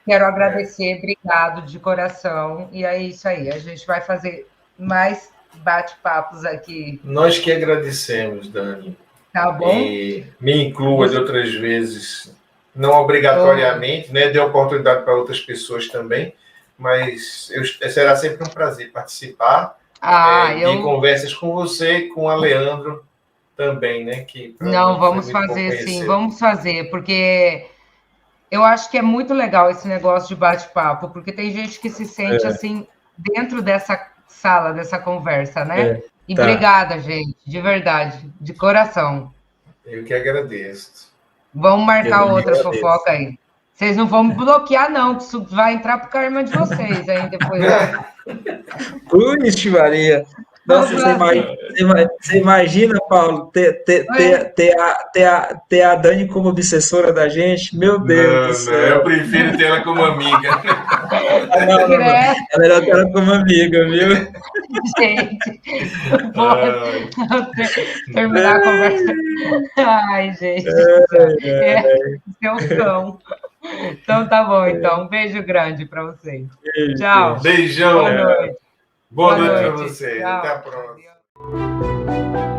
Quero agradecer, obrigado de coração. E é isso aí, a gente vai fazer mais bate-papos aqui. Nós que agradecemos, Dani. Tá bom? E me inclua de outras vezes, não obrigatoriamente, né? Dê oportunidade para outras pessoas também, mas será sempre um prazer participar de conversas com você e com a Leandro também, né? Que não, vamos fazer sim, vamos fazer, porque eu acho que é muito legal esse negócio de bate-papo, porque tem gente que se sente assim, dentro dessa sala, dessa conversa, né? E obrigada, gente, de verdade, de coração. Eu que agradeço. Vamos marcar outra fofoca aí. Vocês não vão me bloquear, não, que isso vai entrar pro karma de vocês aí depois. Puxa, Maria. Nossa, você imagina, Paulo, ter a Dani como obsessora da gente? Meu Deus do céu. Eu prefiro ter ela como amiga. Não. É melhor ter ela como amiga, viu? Gente, vou terminar a conversa. Ai, gente. Seu cão. Então tá bom, então. Um beijo grande para vocês. Tchau. Beijão. Boa noite. Boa noite para você. Tchau. Até a próxima.